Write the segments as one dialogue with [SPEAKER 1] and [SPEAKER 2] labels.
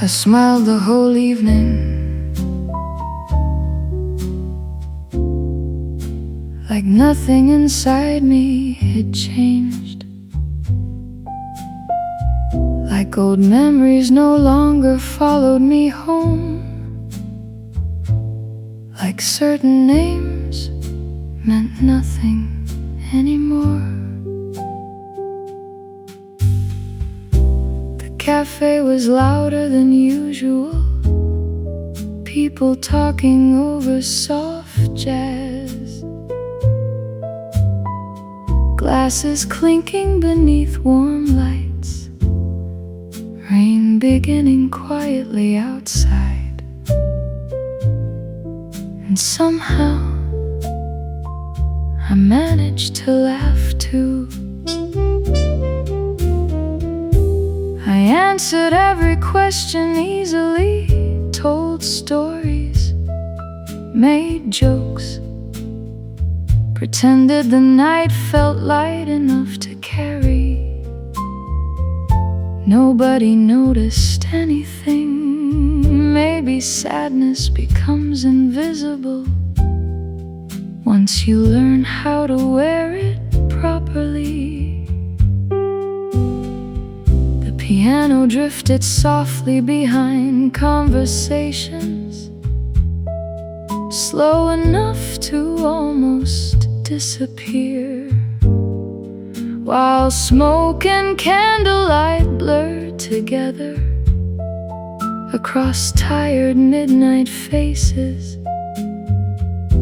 [SPEAKER 1] I smiled the whole evening, like nothing inside me had changed, like old memories no longer followed me home, like certain names meant nothing anymore. The cafe was louder than usual, people talking over soft jazz, glasses clinking beneath warm lights, rain beginning quietly outside. And somehow I managed to laugh too. I answered every question easily, told stories, made jokes, pretended the night felt light enough to carry. Nobody noticed anything. Maybe sadness becomes invisible once you learn how to wear it properly. The piano drifted softly behind conversations, slow enough to almost disappear, while smoke and candlelight blurred together across tired midnight faces.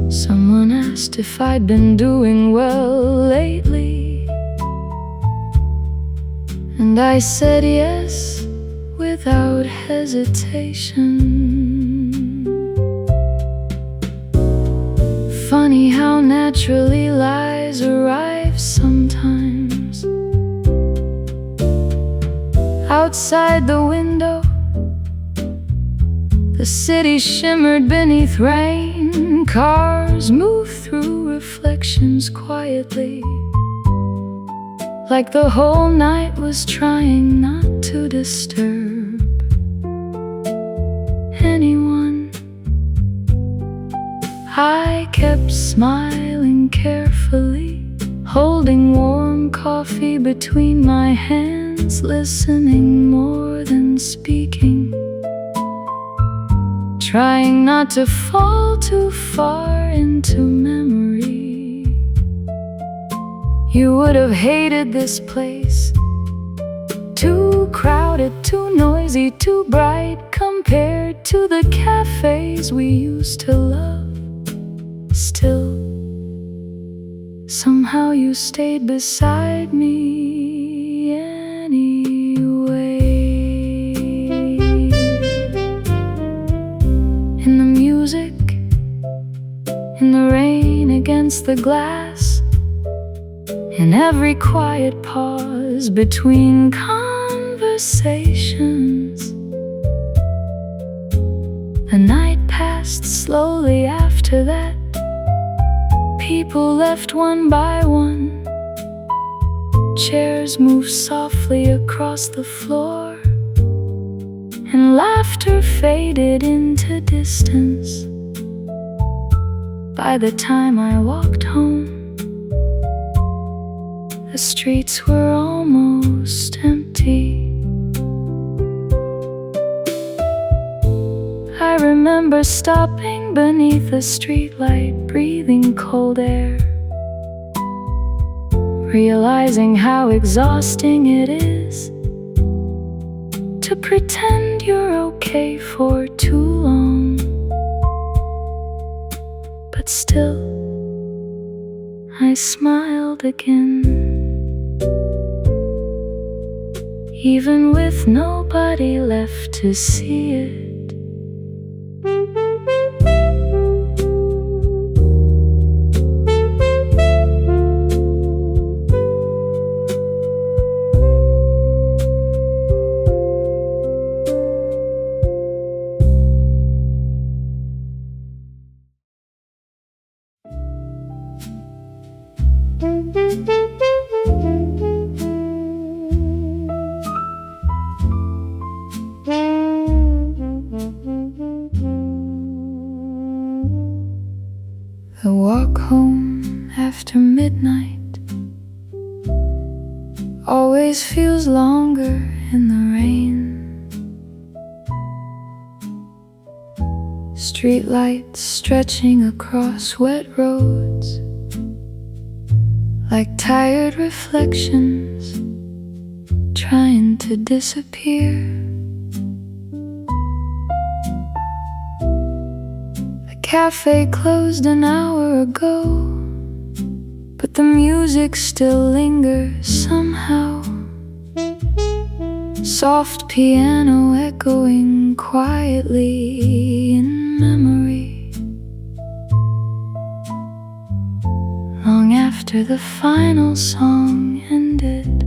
[SPEAKER 1] Someone asked if I'd been doing well lately, and I said yes without hesitation. Funny how naturally lies arrive sometimes. Outside the window, the city shimmered beneath rain. Cars moved through reflections quietly, like the whole night was trying not to disturb anyone. I kept smiling carefully, holding warm coffee between my hands, listening more than speaking, trying not to fall too far into memory. You would have hated this place, too crowded, too noisy, too bright, compared to the cafes we used to love. Still, somehow you stayed beside me anyway. In the music, in the rain against the glass, in every quiet pause between conversations, the night passed slowly after that. People left one by one, chairs moved softly across the floor, and laughter faded into distance. By the time I walked home, the streets were almost empty. I remember stopping beneath a streetlight, breathing cold air, realizing how exhausting it is to pretend you're okay for too long. But still, I smiled again, even with nobody left to see it. always feels longer in the rain. Streetlights stretching across wet roads like tired reflections trying to disappear. The cafe closed an hour ago, but the music still lingers somehow. Soft piano echoing quietly in memory, long after the final song ended.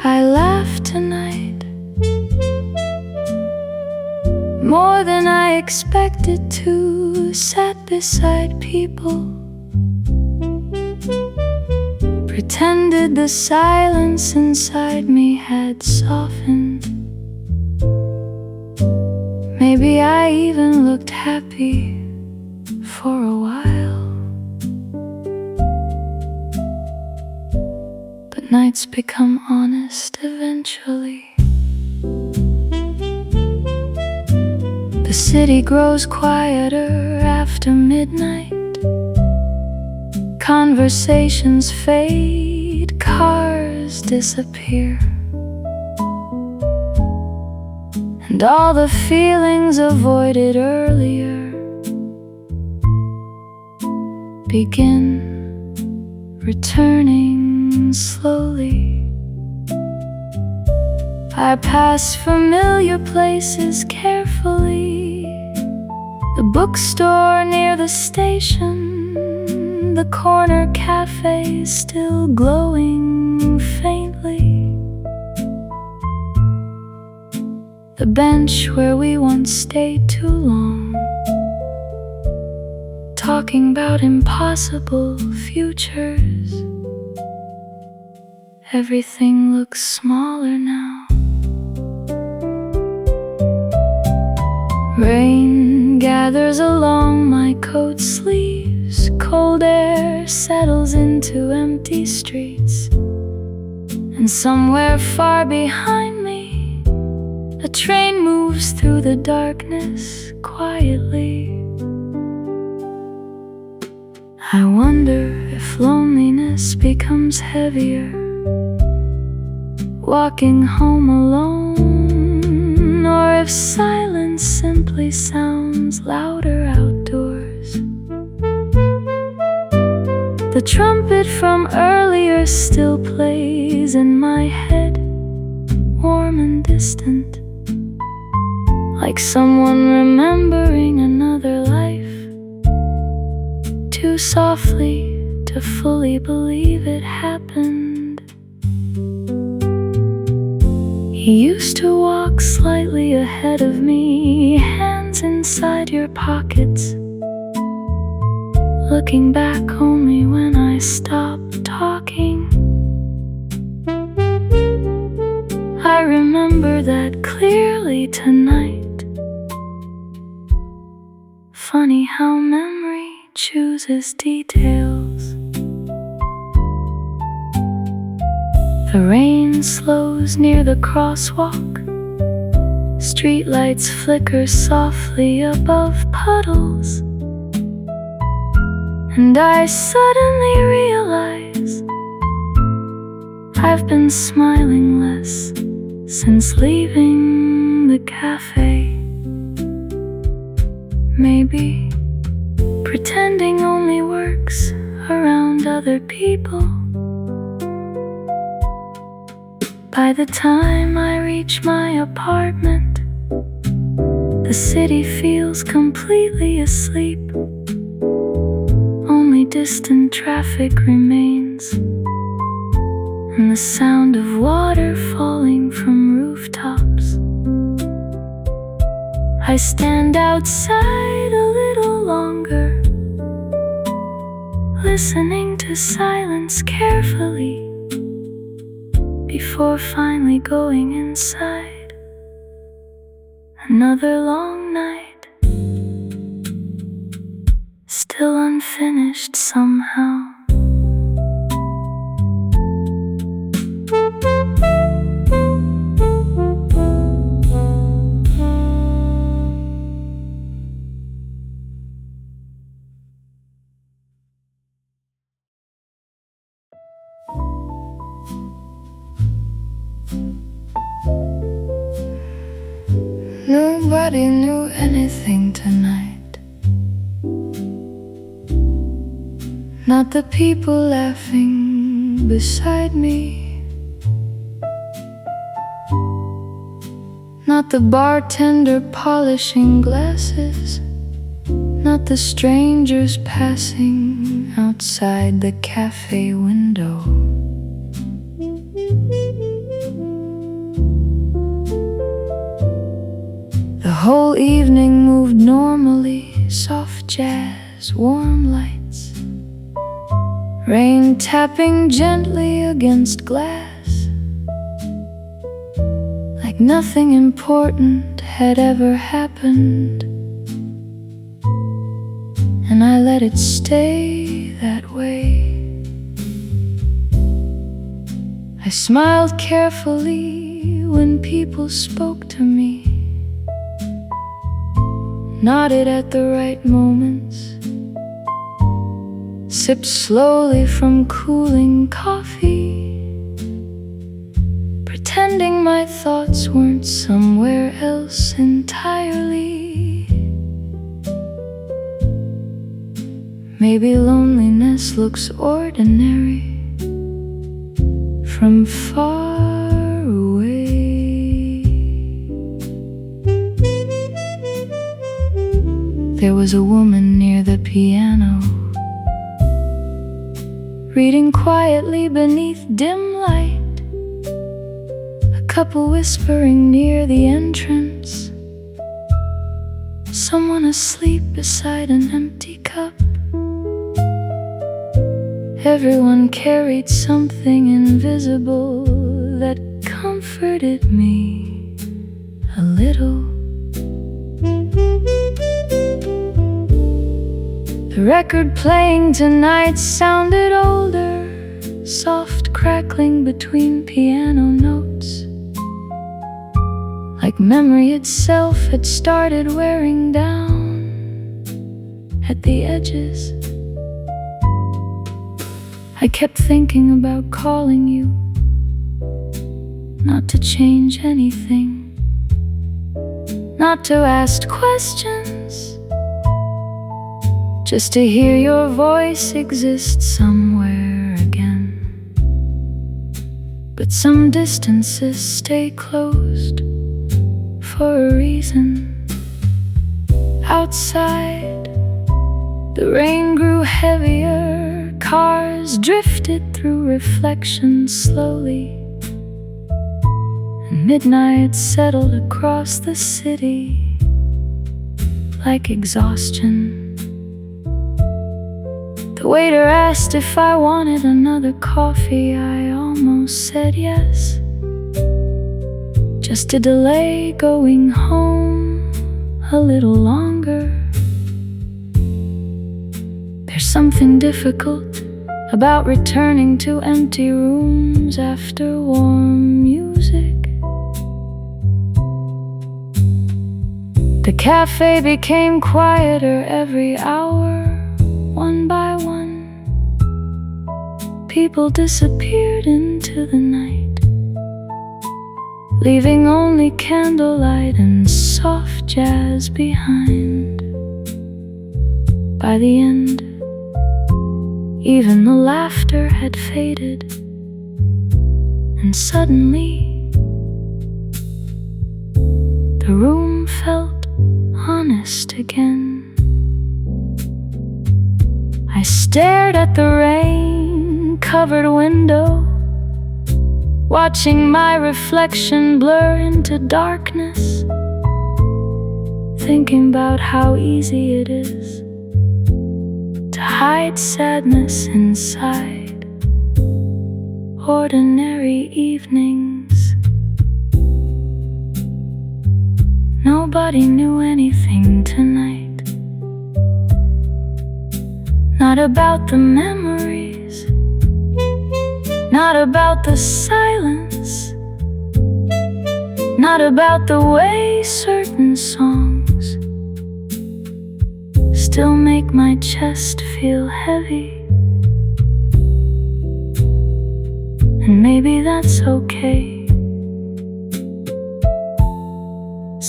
[SPEAKER 1] I laughed tonight more than I expected to. Sat beside people, pretended the silence inside me had softened. Maybe I even looked happy for a while. But nights become honest eventually. The city grows quieter after midnight. Conversations fade, cars disappear, and all the feelings avoided earlier begin returning slowly. I pass familiar places carefully, the bookstore near the station, the corner cafe still glowing faintly, the bench where we once stayed too long, talking about impossible futures. Everything looks smaller now. Rain gathers along my coat sleeves, cold air settles into empty streets, and somewhere far behind me, a train moves through the darkness quietly. I wonder if loneliness becomes heavier, walking home alone, or if silence simply sounds louder outdoors. The trumpet from earlier still plays in my head, warm and distant, like someone remembering another life, too softly to fully believe it happened. He used to walk slightly ahead of me, hands inside your pockets, looking back only when I stopped talking. I remember that clearly tonight. Funny how memory chooses details. The rain slows near the crosswalk. Streetlights flicker softly above puddles, and I suddenly realize I've been smiling less since leaving the cafe. Maybe pretending only works around other people. By the time I reach my apartment, the city feels completely asleep. Only distant traffic remains, and the sound of water falling from rooftops. I stand outside a little longer, listening to silence carefully, before finally going inside. Another long night, still unfinished somehow. Nobody knew anything tonight. Not the people laughing beside me, not the bartender polishing glasses, not the strangers passing outside the cafe window. The whole evening moved normally, soft jazz, warm lights, rain tapping gently against glass, like nothing important had ever happened. And I let it stay that way. I smiled carefully when people spoke to me, nodded at the right moments, sipped slowly from cooling coffee, pretending my thoughts weren't somewhere else entirely. Maybe loneliness looks ordinary from far away. There was a woman near the piano, reading quietly beneath dim light, a couple whispering near the entrance, someone asleep beside an empty cup. Everyone carried something invisible that comforted me a little. The record playing tonight sounded older, soft crackling between piano notes, like memory itself had started wearing down at the edges. I kept thinking about calling you, not to change anything, not to ask questions, just to hear your voice exist somewhere again. But some distances stay closed for a reason. Outside, the rain grew heavier, cars drifted through reflections slowly, and midnight settled across the city like exhaustion. The waiter asked if I wanted another coffee. I almost said yes, just to delay going home a little longer. There's something difficult about returning to empty rooms after warm music. The cafe became quieter every hour, one by one. People disappeared into the night, leaving only candlelight and soft jazz behind. By the end, even the laughter had faded, and suddenly the room felt honest again. I stared at the rain-covered window, watching my reflection blur into darkness, thinking about how easy it is to hide sadness inside ordinary evenings. Nobody knew anything tonight, not about the memories, not about the silence, not about the way certain songs still make my chest feel heavy. And maybe that's okay.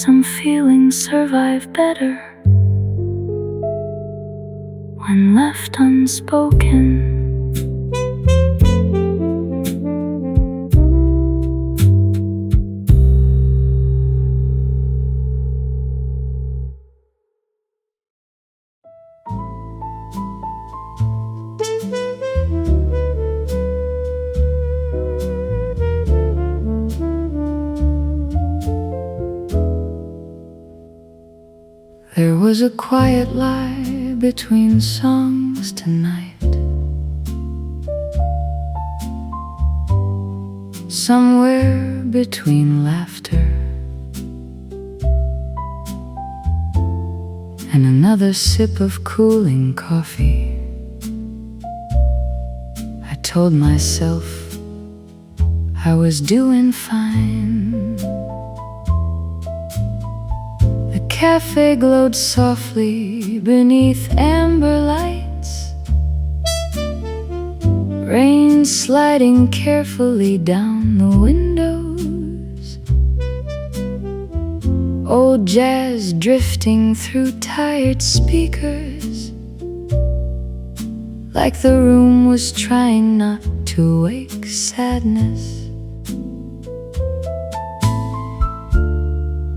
[SPEAKER 1] Some feelings survive better when left unspoken. There was a quiet lie between songs tonight. Somewhere between laughter and another sip of cooling coffee, I told myself I was doing fine. The cafe glowed softly beneath amber lights, rain sliding carefully down the windows, old jazz drifting through tired speakers, like the room was trying not to wake sadness.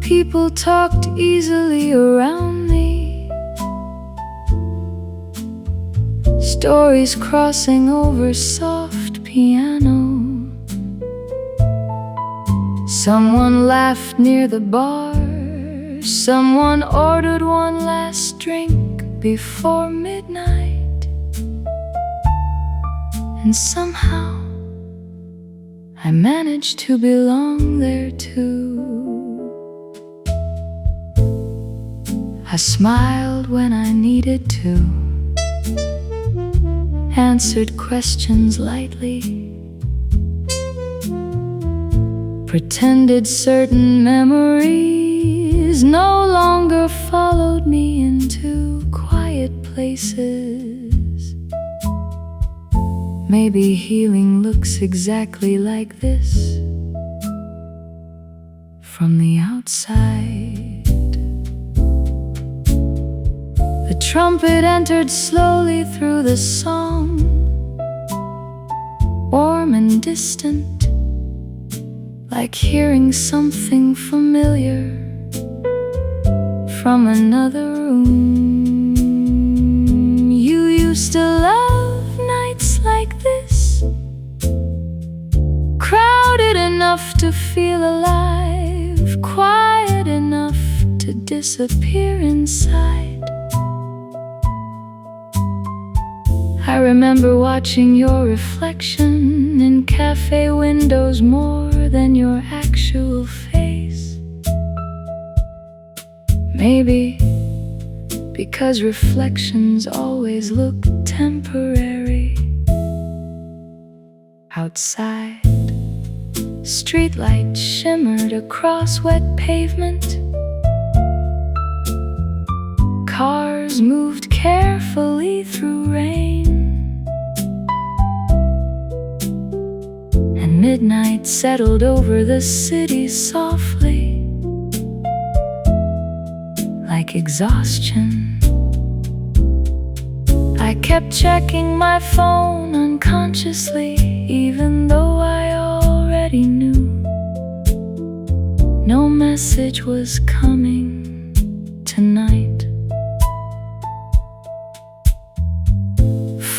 [SPEAKER 1] People talked easily around me, stories crossing over soft piano. Someone laughed near the bar, someone ordered one last drink before midnight, and somehow I managed to belong there too. I smiled when I needed to, answered questions lightly, pretended certain memories no longer followed me into quiet places. Maybe healing looks exactly like this from the outside. The trumpet entered slowly through the song, warm and distant, like hearing something familiar from another room. You used to love nights like this, crowded enough to feel alive, quiet enough to disappear inside. I remember watching your reflection in cafe windows more than your actual face. Maybe because reflections always look temporary. Outside, streetlights shimmered across wet pavement. Cars moved carefully through rain, and midnight settled over the city softly, like exhaustion. I kept checking my phone unconsciously, even though I already knew no message was coming tonight.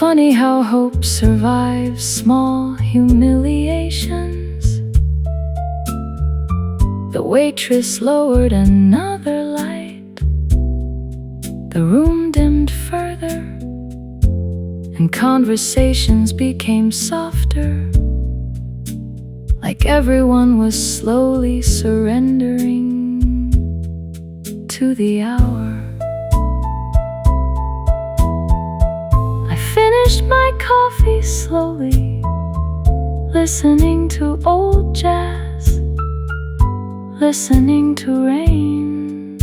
[SPEAKER 1] Funny how hope survives small humiliations. The waitress lowered another light. The room dimmed further, and conversations became softer, like everyone was slowly surrendering to the hour. Finished my coffee slowly, listening to old jazz, listening to rain,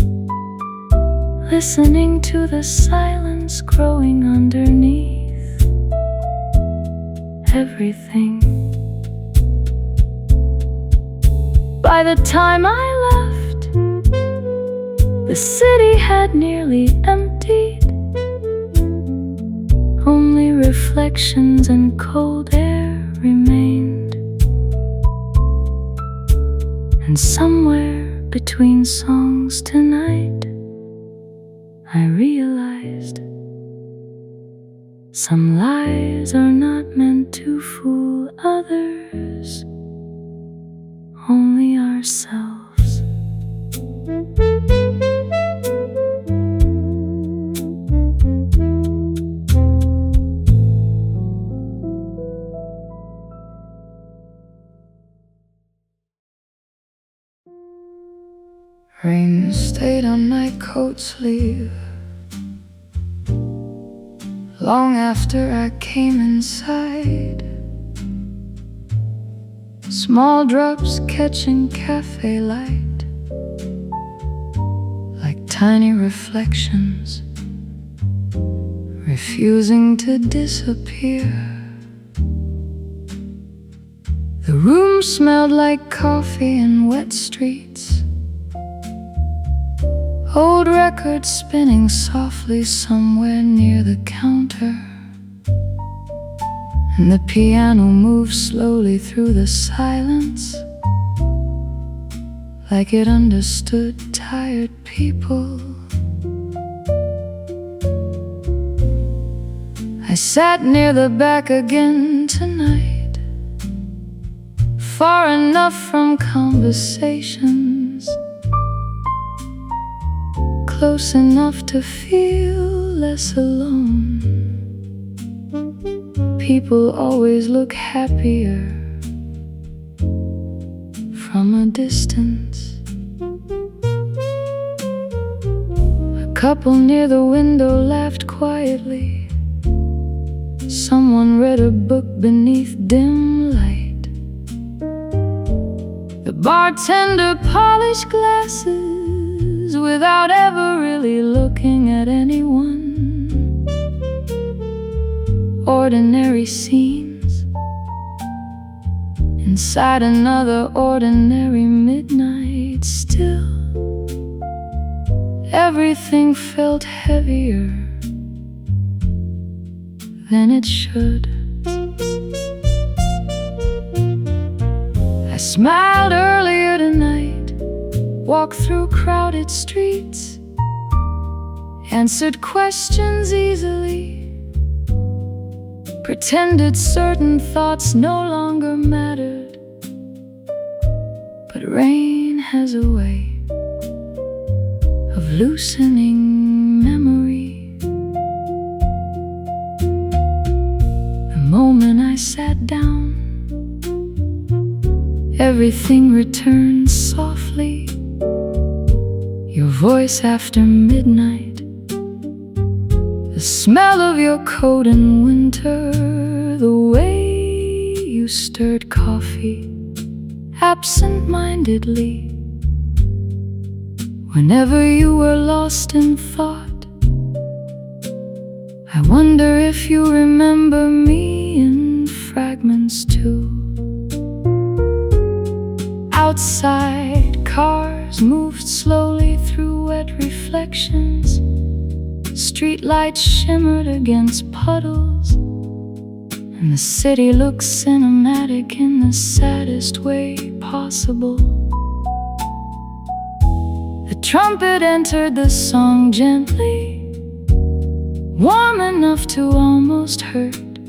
[SPEAKER 1] listening to the silence growing underneath everything. By the time I left, The city had nearly emptied. Only reflections and cold air remained. And somewhere between songs tonight, I realized some lies are not meant to fool others, only ourselves. Rain stayed on my coat sleeve long after I came inside. Small drops catching cafe light like tiny reflections refusing to disappear. The room smelled like coffee and wet streets, old records spinning softly somewhere near the counter. And the piano moved slowly through the silence, like it understood tired people. I sat near the back again tonight, far enough from conversations, close enough to feel less alone. People always look happier from a distance. A couple near the window laughed quietly. Someone read a book beneath dim light. The bartender polished glasses without ever really looking at anyone. Ordinary scenes inside another ordinary midnight. Still, everything felt heavier than it should. I smiled earlier tonight, walked through crowded streets, answered questions easily, pretended certain thoughts no longer mattered. But rain has a way of loosening memory. The moment I sat down, everything returned softly. Your voice after midnight, the smell of your coat in winter, the way you stirred coffee absent-mindedly whenever you were lost in thought. I wonder if you remember me in fragments too. Outside, cars moved slowly through wet reflections. Streetlights shimmered against puddles, and the city looked cinematic in the saddest way possible. The trumpet entered the song gently, warm enough to almost hurt,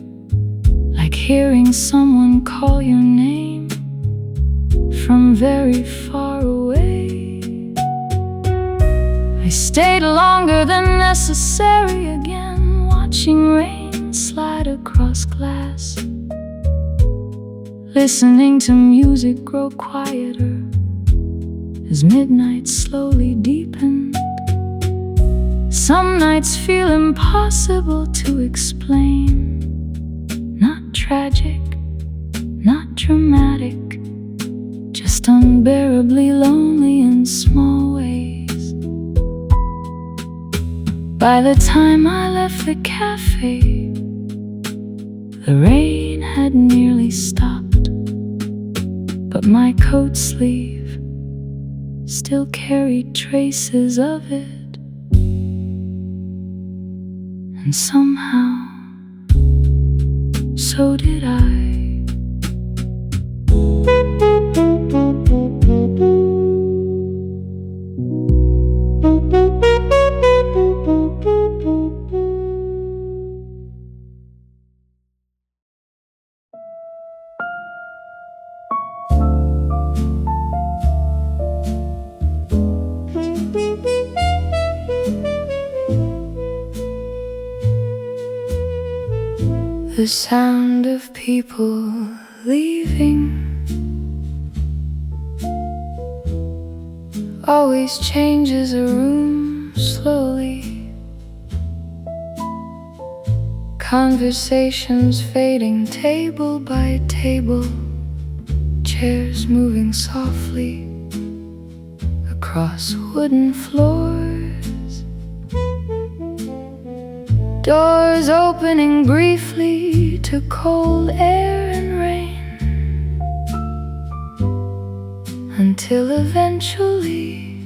[SPEAKER 1] like hearing someone call your name from very far away. I stayed longer than necessary again, watching rain slide across glass, listening to music grow quieter as midnight slowly deepened. Some nights feel impossible to explain, not tragic, not dramatic, just unbearably lonely in small ways. By the time I left the cafe, the rain had nearly stopped, but my coat sleeve still carried traces of it, and somehow so did I. The sound of people leaving always changes a room slowly. Conversations fading table by table, chairs moving softly across wooden floors. Doors opening briefly to cold air and rain, until eventually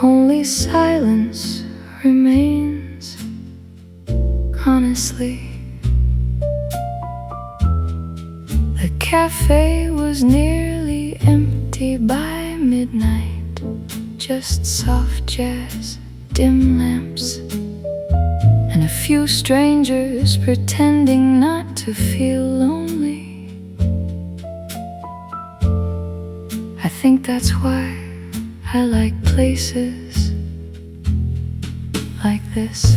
[SPEAKER 1] only silence remains. Honestly, the cafe was nearly empty by midnight. Just soft jazz, dim lamps, and a few strangers pretending not to feel lonely. I think that's why I like places like this.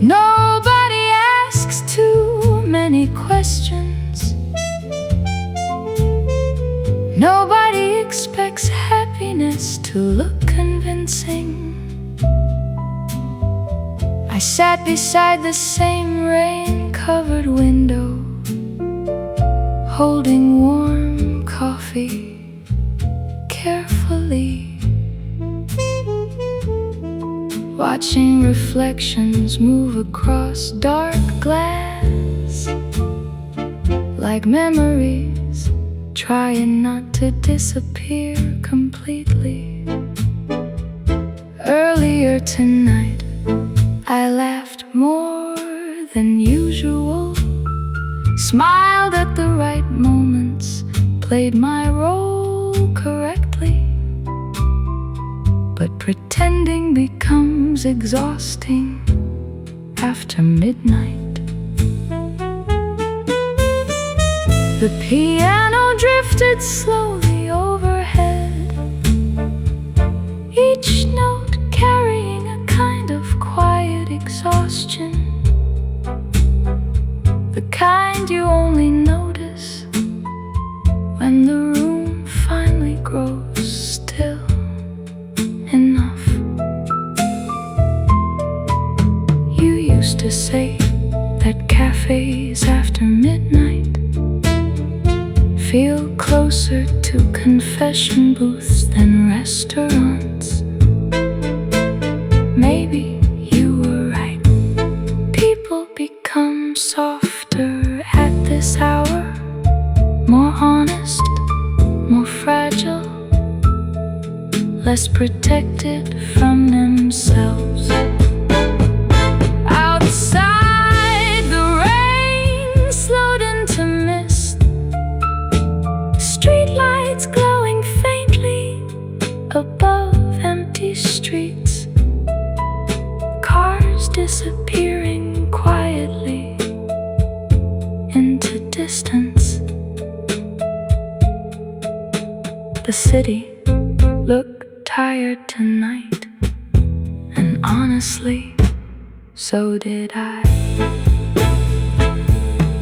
[SPEAKER 1] Nobody asks too many questions. Nobody expects happiness to look convincing. I sat beside the same rain-covered window, holding warm coffee carefully, watching reflections move across dark glass like memories trying not to disappear completely. Earlier tonight, I laughed more than usual, smiled at the right moments, played my role correctly. But pretending becomes exhausting after midnight. The piano drifted slowly overhead, each note carrying a kind of quiet exhaustion, the kind you only notice when the room finally grows still enough. You used to say that cafes after midnight feel closer to confession booths than restaurants. Maybe you were right. People become softer at this hour, more honest, more fragile, less protected from themselves. Outside, the rain slowed into mist, streetlights glowing faintly above empty streets, cars disappearing quietly into distance. The city looked tired tonight, and honestly, so did I.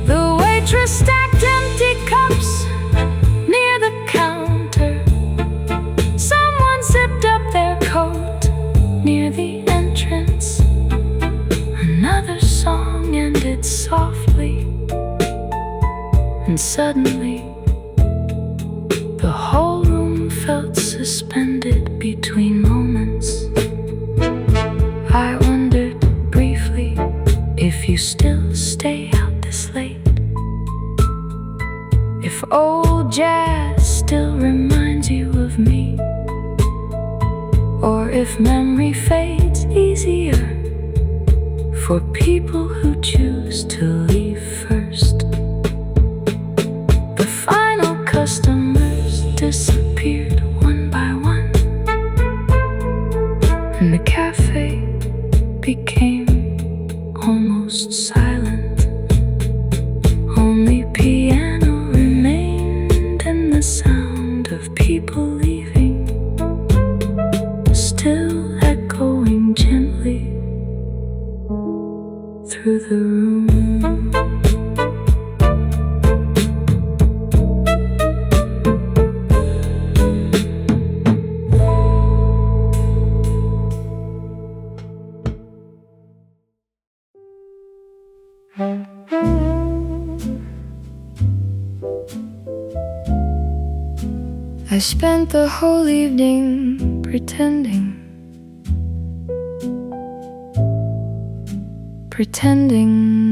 [SPEAKER 1] The waitress stacked empty cups near the counter. Someone zipped up their coat near the entrance. Another song ended softly, and suddenly the whole room felt suspended between moments. I wondered briefly if you still stay out this late. If old jazz still reminds you of me, or if memory fades easier for people who choose to leave first. The final customers disappeared one by one, and the cafe became almost silent. Only piano remained and the sound of people leaving, still echoing gently through the room. I spent the whole evening pretending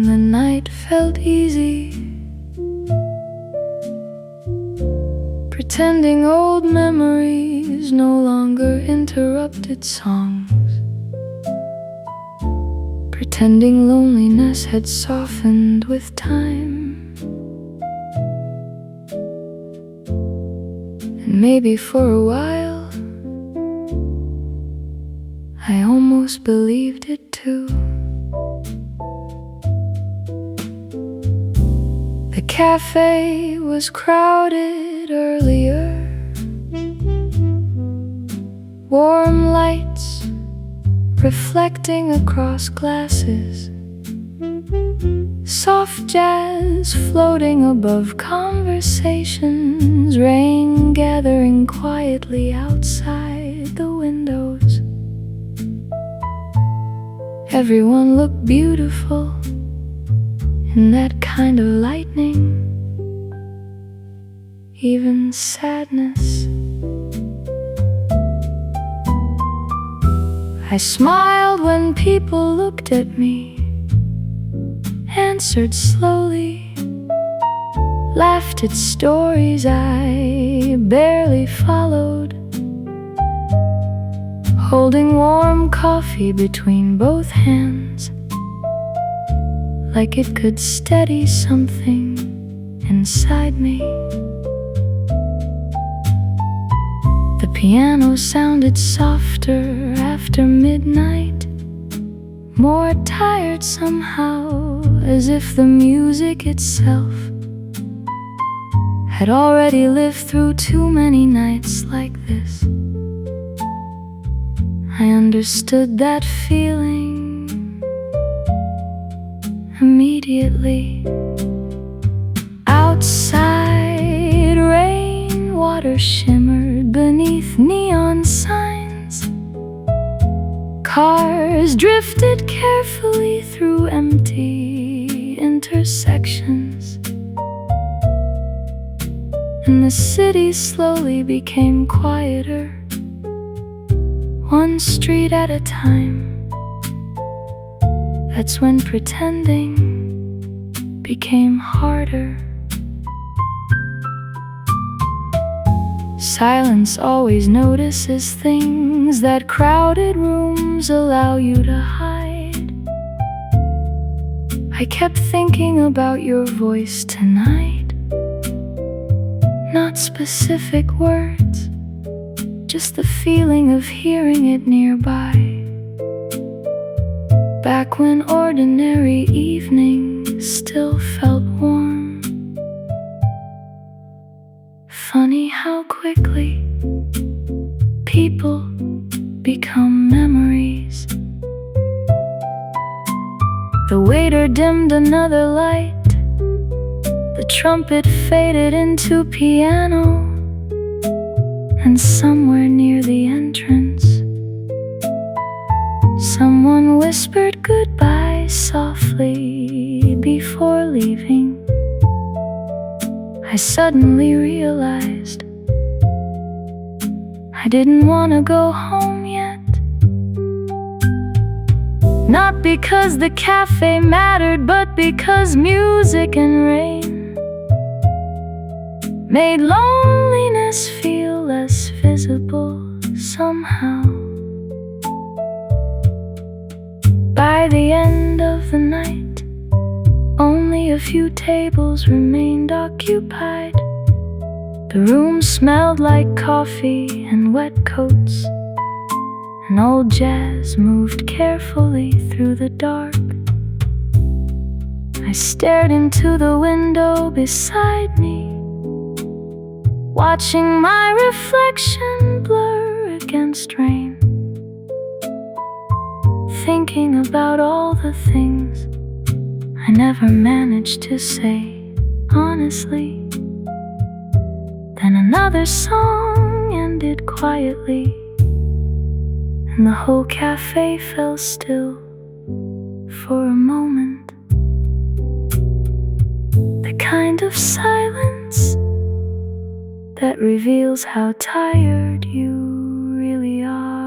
[SPEAKER 1] the night felt easy, pretending old memories no longer interrupted songs, pretending loneliness had softened with time. And maybe for a while I almost believed it too. The cafe was crowded earlier, warm lights reflecting across glasses, soft jazz floating above conversations, rain gathering quietly outside the windows. Everyone looked beautiful in that kind of lightning, even sadness. I smiled when people looked at me, answered slowly, laughed at stories I barely followed, holding warm coffee between both hands, like it could steady something inside me. The piano sounded softer after midnight, more tired somehow, as if the music itself had already lived through too many nights like this. I understood that feeling immediately. Outside, rainwater shimmered beneath neon signs. Cars drifted carefully through empty intersections, and the city slowly became quieter, one street at a time. That's when pretending became harder. Silence always notices things that crowded rooms allow you to hide. I kept thinking about your voice tonight, not specific words, just the feeling of hearing it nearby. Back when ordinary evenings still felt warm. Funny how quickly people become memories. The waiter dimmed another light, the trumpet faded into piano, and somewhere near the entrance, someone whispered goodbye softly before leaving. I suddenly realized I didn't want to go home yet. Not because the cafe mattered, but because music and rain made loneliness feel less visible somehow. By the end of the night, only a few tables remained occupied. The room smelled like coffee and wet coats, and old jazz moved carefully through the dark. I stared into the window beside me, watching my reflection blur against rain, thinking about all the things I never managed to say honestly. Then another song ended quietly, and the whole cafe fell still for a moment. The kind of silence that reveals how tired you really are.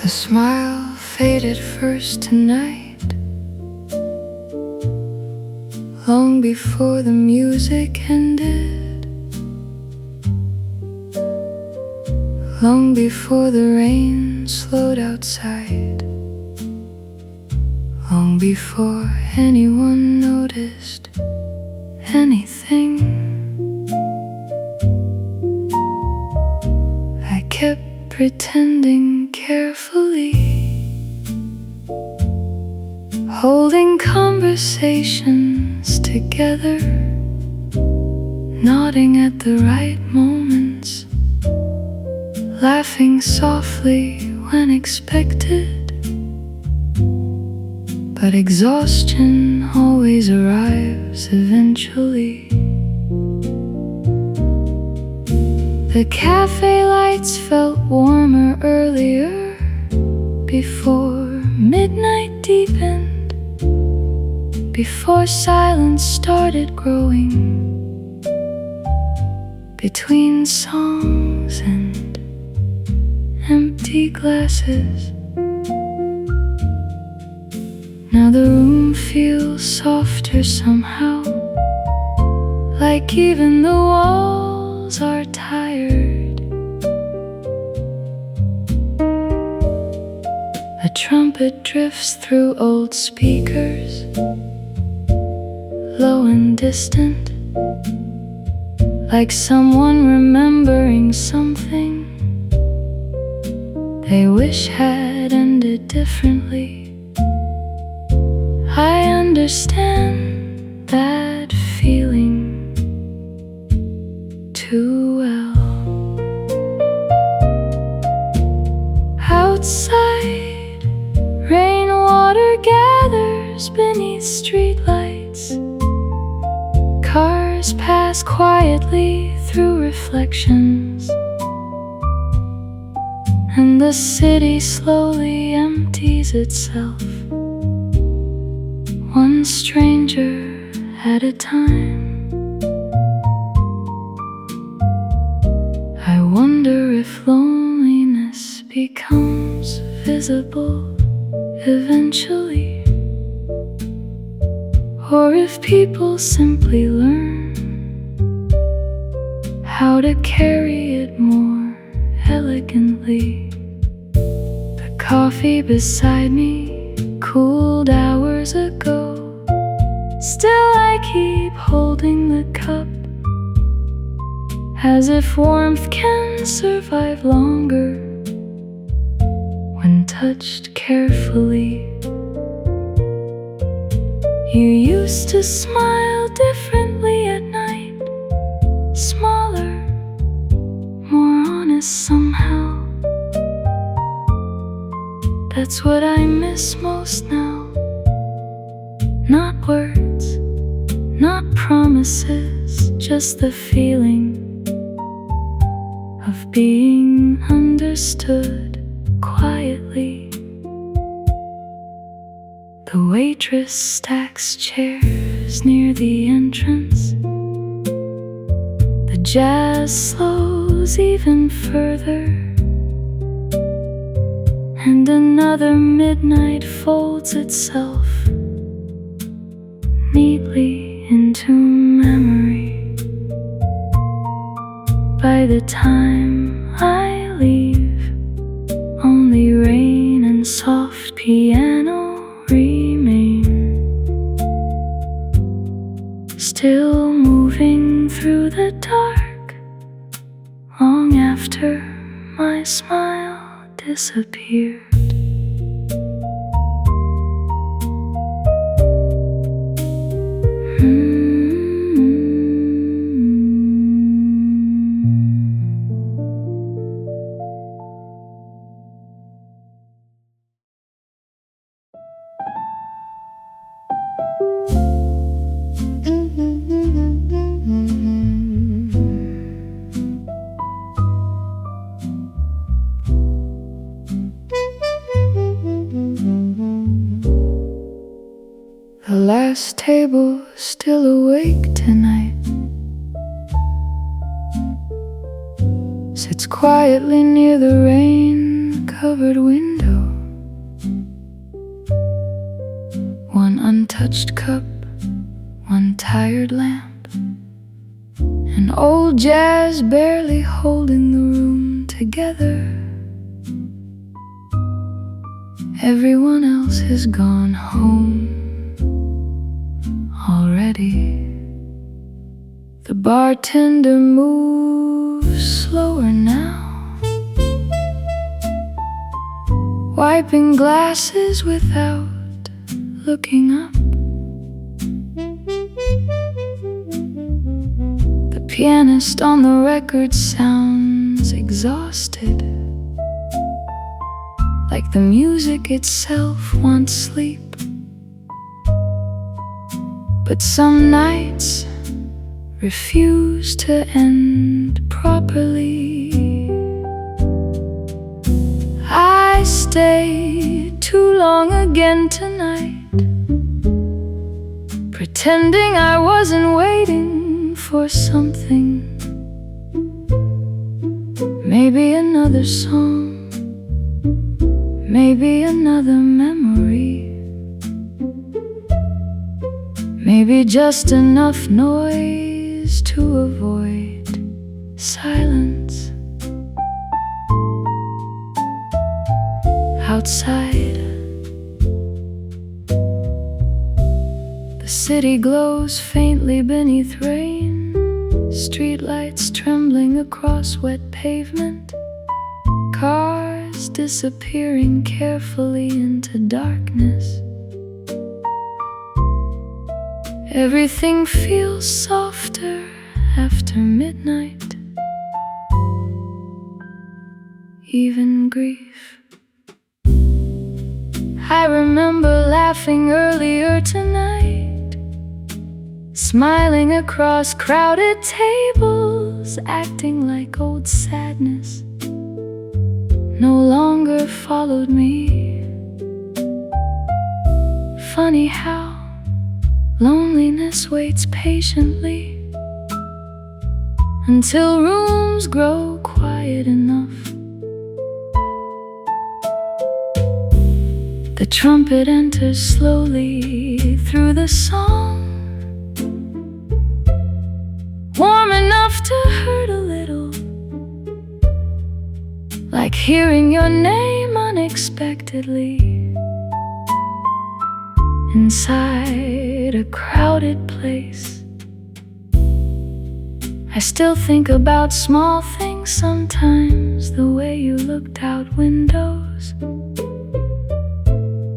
[SPEAKER 1] The smile faded first tonight, long before the music ended, long before the rain slowed outside, long before anyone noticed anything. I kept pretending carefully, holding conversations together, nodding at the right moments, laughing softly when expected. But exhaustion always arrives eventually. The cafe lights felt warmer earlier, before midnight deepened, before silence started growing between songs and empty glasses. Now the room feels softer somehow, like even the walls are tired. A trumpet drifts through old speakers, low and distant, like someone remembering something they wish had ended differently. I understand that feeling too well. Outside, rainwater gathers beneath streetlights. Cars pass quietly through reflections, and the city slowly empties itself, one stranger at a time. I wonder if loneliness becomes visible eventually, or if people simply learn how to carry it more elegantly. The coffee beside me cooled hours ago. Still I keep holding the cup, as if warmth can survive longer when touched carefully. You used to smile differently at night, smaller, more honest somehow. That's what I miss most now. Not words, not promises, just the feeling of being understood quietly. The waitress stacks chairs near the entrance. The jazz slows even further, and another midnight folds itself neatly into memory. By the time I leave, only rain and soft piano remain, still moving through the dark long after my smile disappeared. The last table still awake tonight, sits quietly near the rain-covered window. One untouched cup, one tired lamp, an old jazz barely holding the room together. Everyone else has gone home already. The bartender moves slower now, wiping glasses without looking up. The pianist on the record sounds exhausted, like the music itself wants sleep. But some nights refuse to end properly. I stay too long again tonight, pretending I wasn't waiting for something. Maybe another song, maybe another memory, maybe just enough noise to avoid silence. Outside, the city glows faintly beneath rain, streetlights trembling across wet pavement, cars disappearing carefully into darkness. Everything feels softer after midnight, even grief. I remember laughing earlier tonight, smiling across crowded tables, acting like old sadness no longer followed me. Funny how loneliness waits patiently until rooms grow quiet enough. The trumpet enters slowly through the song, warm enough to hurt a little, like hearing your name unexpectedly. Inside a crowded place, I still think about small things sometimes. The way you looked out windows,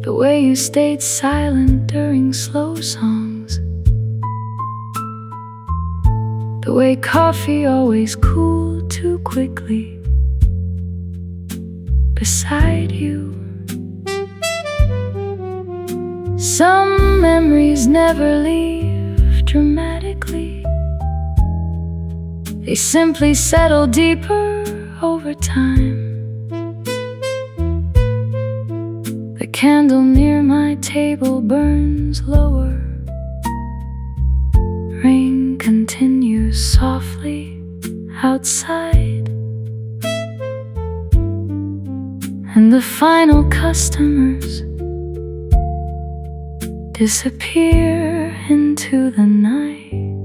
[SPEAKER 1] the way you stayed silent during slow songs, the way coffee always cooled too quickly beside you. Some memories never leave dramatically, they simply settle deeper over time. The candle near my table burns lower. Rain continues softly outside, and the final customers disappear into the night.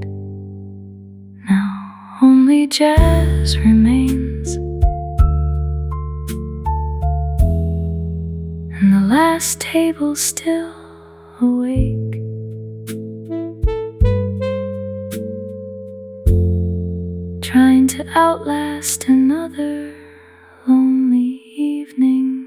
[SPEAKER 1] Now only jazz remains, and the last table still awake. Trying to outlast another lonely evening.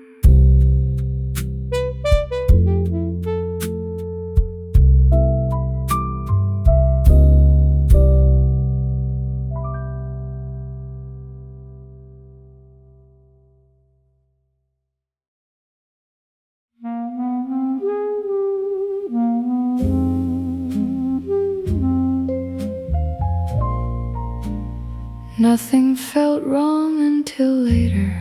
[SPEAKER 1] Nothing felt wrong until later.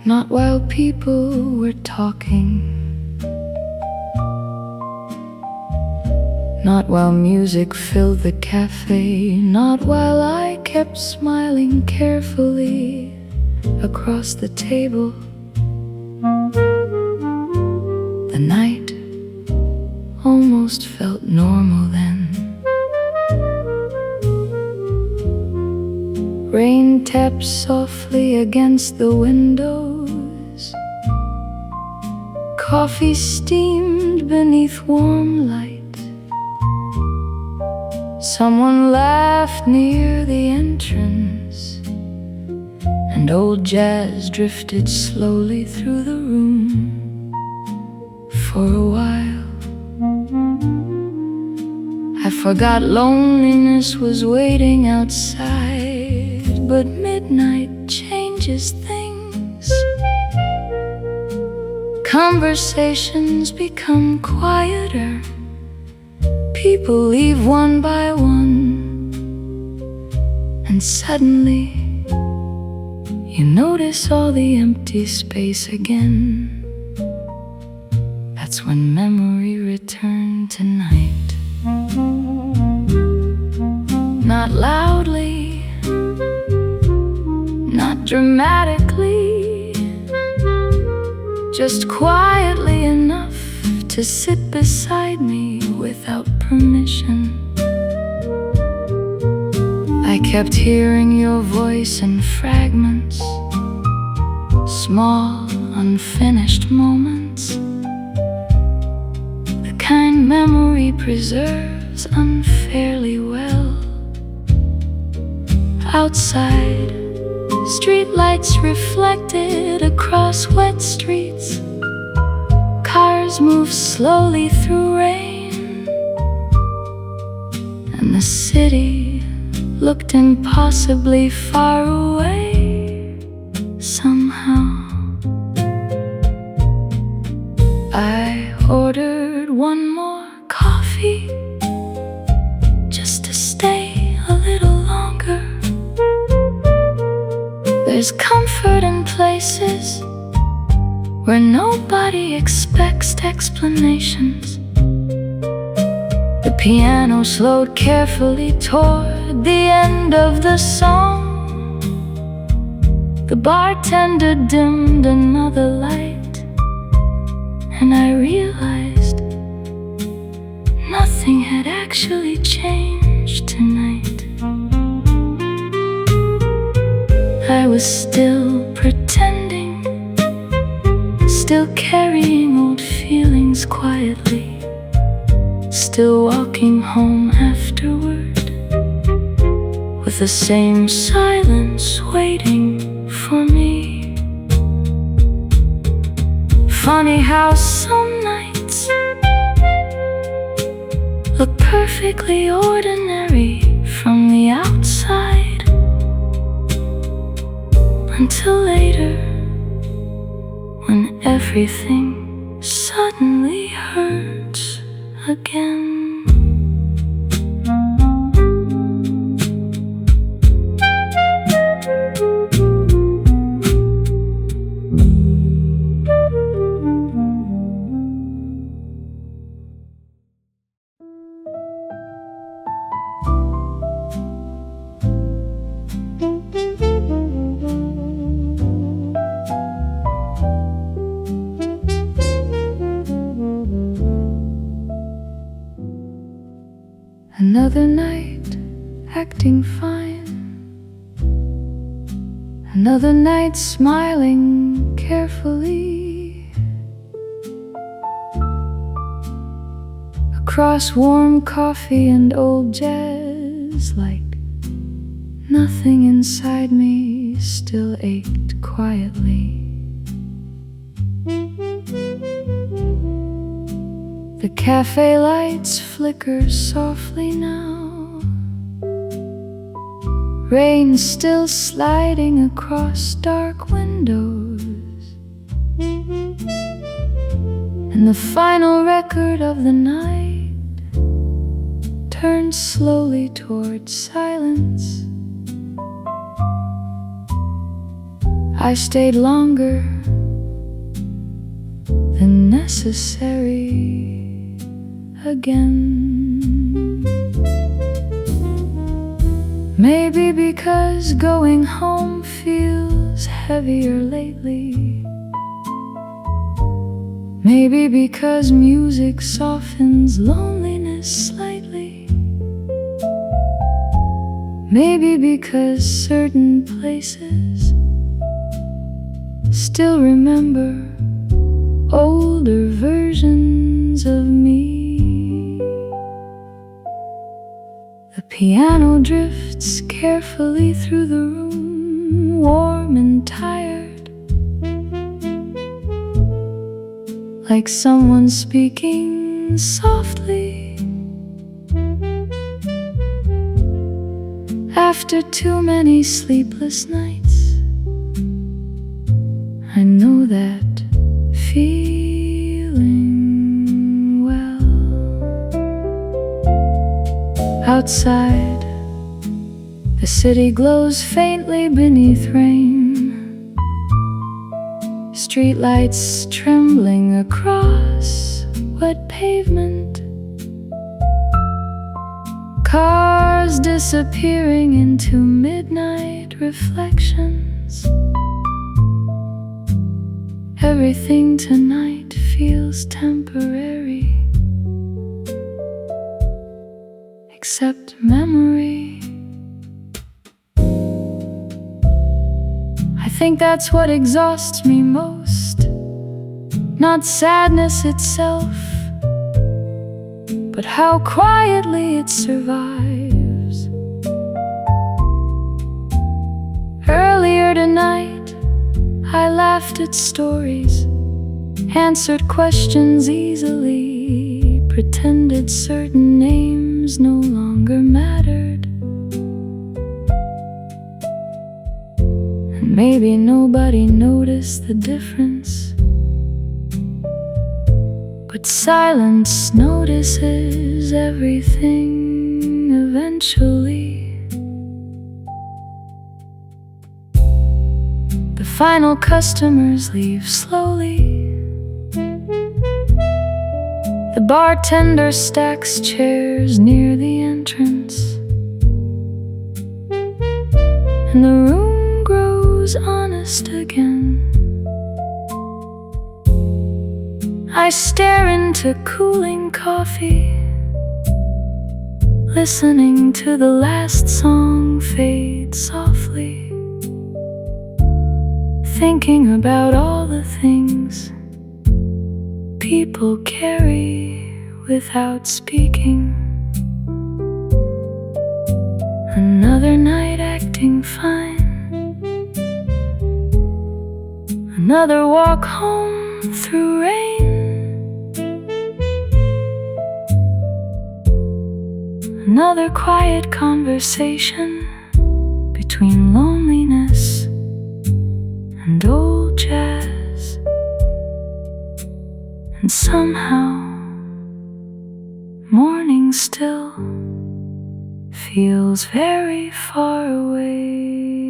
[SPEAKER 1] Not while people were talking, not while music filled the cafe, not while I kept smiling carefully across the table. The night almost felt normal then. Rain taps softly against the windows. Coffee steamed beneath warm light. Someone laughed near the entrance, and old jazz drifted slowly through the room. For a while I forgot loneliness was waiting outside, but midnight changes things. Conversations become quieter. People leave one by one, and suddenly you notice all the empty space again. That's when memory returned tonight. Not loudly, not dramatically, just quietly enough to sit beside me without permission. I kept hearing your voice in fragments, small, unfinished moments, the kind memory preserves unfairly well. Outside, streetlights reflected across wet streets. Cars move slowly through rain, and the city looked impossibly far away somehow. I ordered one more coffee just to stay a little longer. There's comfort in places where nobody expects explanations. The piano slowed carefully toward the end of the song. The bartender dimmed another light, and I realized nothing had actually changed tonight. I was still pretending, still carrying old feelings quietly, still walking home afterward with the same silence waiting for me. Funny how some nights look perfectly ordinary from the outside, until later, when everything suddenly hurts again. Another night smiling carefully across warm coffee and old jazz, like nothing inside me still ached quietly. The cafe lights flicker softly now, rain still sliding across dark windows, and the final record of the night turns slowly towards silence. I stayed longer than necessary again. Maybe because going home feels heavier lately. Maybe because music softens loneliness slightly. Maybe because certain places still remember older versions of me. The piano drifts carefully through the room, warm and tired, like someone speaking softly. After too many sleepless nights, I know that feeling well. Outside, the city glows faintly beneath rain, streetlights trembling across wet pavement, cars disappearing into midnight reflections. Everything tonight feels temporary, except memory. I think that's what exhausts me most, not sadness itself, but how quietly it survives. Earlier tonight, I laughed at stories, answered questions easily, pretended certain names no longer mattered. And maybe nobody noticed the difference, but silence notices everything eventually. The final customers leave slowly. The bartender stacks chairs near the entrance, and the room grows honest again. I stare into cooling coffee, listening to the last song fade softly, thinking about all the things people carry without speaking. Another night acting fine, another walk home through rain, another quiet conversation between loneliness and old jazz. And somehow morning still feels very far away.